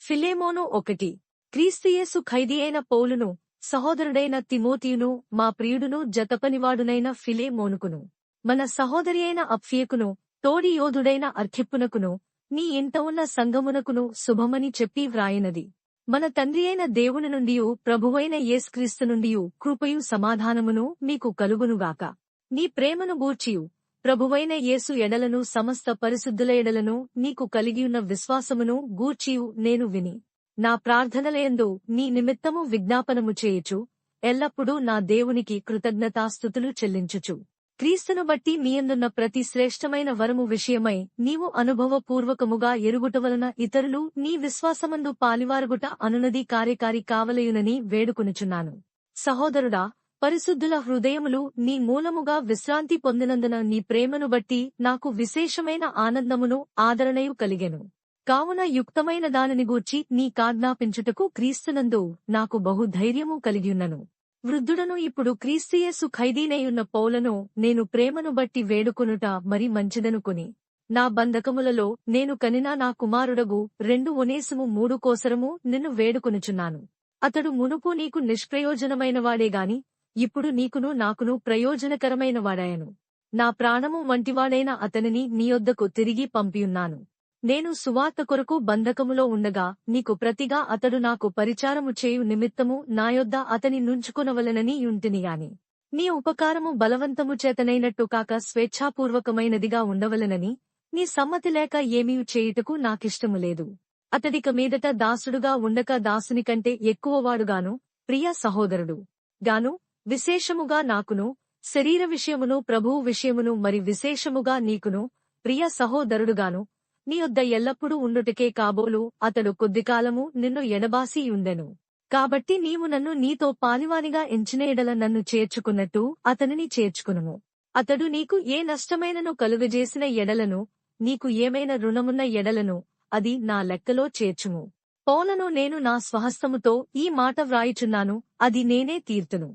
Philemon 1. క్రీస్తుయేసు ఖైదీ అయిన పౌలును, సహోదరుడైన తిమోతియును, మా ప్రియుడును జతపనివాడునైన ఫిలేమోనుకును, మన సహోదరి అయిన అప్ఫియకును, తోడి యోధుడైన అర్ఖిప్పునకును, నీ ఇంట ఉన్న సంఘమునకును శుభమని చెప్పి వ్రాయినది. మన తండ్రి అయిన దేవుని నుండియు ప్రభువైన యేసుక్రీస్తు నుండియు కృపయు సమాధానమును మీకు కలుగునుగాక. నీ ప్రేమను గూర్చియు ప్రభువైన యేసు ఎడలను సమస్త పరిశుద్ధుల ఎడలను నీకు కలిగియున్న విశ్వాసమును గూర్చియు నేను విని, నా ప్రార్థనలయందు నీ నిమిత్తము విజ్ఞాపనము చేయుచు, ఎల్లప్పుడూ నా దేవునికి కృతజ్ఞతాస్తుతులు చెల్లించుచు, క్రీస్తును బట్టి మీయందున్న ప్రతి శ్రేష్టమైన వరము విషయమై నీవు అనుభవపూర్వకముగా ఎరుగుటవలన ఇతరులు నీ విశ్వాసమందు పాలివారుగుట అనునది కార్యకారి కావలయునని వేడుకొనుచున్నాను. సహోదరుడా, పరిశుద్ధుల హృదయములు నీ మూలముగా విశ్రాంతి పొందినందున నీ ప్రేమను బట్టి నాకు విశేషమైన ఆనందమును ఆదరణయు కలిగెను. కావున యుక్తమైన దానిని గూర్చి నీ కాజ్ఞాపించుటకు క్రీస్తునందు నాకు బహు ధైర్యము కలిగియున్నను. వృద్ధుడను ఇప్పుడు క్రీస్తుయేసు ఖైదీనైయున్న పౌలను నేను ప్రేమను బట్టి వేడుకొనుట మరి మంచిదనుకొని, నా బంధకములలో నేను కనిన నా కుమారుడగు 2 ఒనేసిము 3 కోసరము నిన్ను వేడుకొనుచున్నాను. అతడు మునుపు నీకు నిష్ప్రయోజనమైనవాడేగాని ఇప్పుడు నీకును నాకును ప్రయోజనకరమైన వాడాయను. నా ప్రాణము వంటివాడైన అతనిని నీయొద్దకు తిరిగి పంపియున్నాను. నేను సువార్త కొరకు బంధకములో ఉండగా నీకు ప్రతిగా అతడు నాకు పరిచారము చేయు నిమిత్తము నాయొద్ద అతని నుంచుకొనవలెనని యుంటినిగాని, నీ ఉపకారము బలవంతము చేతనైనట్టు కాక స్వేచ్ఛాపూర్వకమైనదిగా ఉండవలెనని నీ సమ్మతి లేక ఏమీయు చేయుటకు నాకిష్టము లేదు. అతడిక మీదట దాసుడుగా ఉండక దాసుని కంటే ఎక్కువవాడుగాను, ప్రియ సహోదరుడు గాను, విశేషముగా నాకును, శరీర విషయమును ప్రభువు విషయమును మరి విశేషముగా నీకును, ప్రియ సహోదరుడుగాను, నీ యొద్ద ఎల్లప్పుడూ ఉండుటకే కాబోలు అతడు కొద్దికాలము నిన్ను ఎడబాసియుండెను. కాబట్టి నీవు నన్ను నీతో పాలివానిగా ఎంచిన ఎడల నన్ను చేర్చుకున్నట్టు అతనిని చేర్చుకునుము. అతడు నీకు ఏ నష్టమైనను కలుగజేసిన ఎడలను, నీకు ఏమైనా రుణమున్న ఎడలను అది నా లెక్కలో చేర్చుము. పౌలను నేను నా స్వహస్తముతో ఈ మాట వ్రాయుచున్నాను, అది నేనే తీర్తును.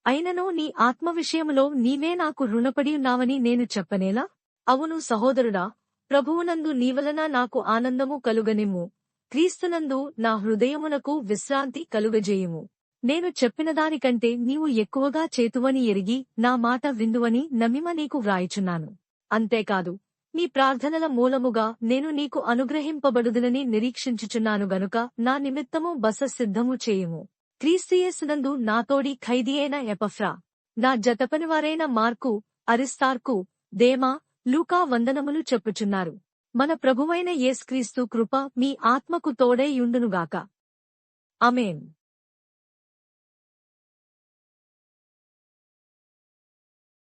అయినను నీ ఆత్మ విషయములో నీవే నాకు రుణపడియున్నావని నేను చెప్పనేలా? అవును సహోదరుడా, ప్రభువునందు నీవలన నాకు ఆనందము కలుగనిమ్ము. క్రీస్తునందు నా హృదయమునకు విశ్రాంతి కలుగజేయుము. నేను చెప్పిన దానికంటే నీవు ఎక్కువగా చేతువని ఎరిగి నా మాట విందువని నమ్మిమ నీకు వ్రాయుచున్నాను. అంతేకాదు, నీ ప్రార్థనల మూలముగా నేను నీకు అనుగ్రహింపబడుదునని నిరీక్షించుచున్నాను గనుక నా నిమిత్తము బస సిద్ధము చేయుము. క్రీస్తుయేసునందు నాతోడి ఖైదీ అయిన ఎపఫ్రా, నా జతపనివారైన మార్కు, అరిస్తార్కు, దేమా, లూకా వందనములు చెప్పుచున్నారు. మన ప్రభువైన యేసుక్రీస్తు కృప మీ ఆత్మకు తోడై యుండునుగాక. ఆమేన్.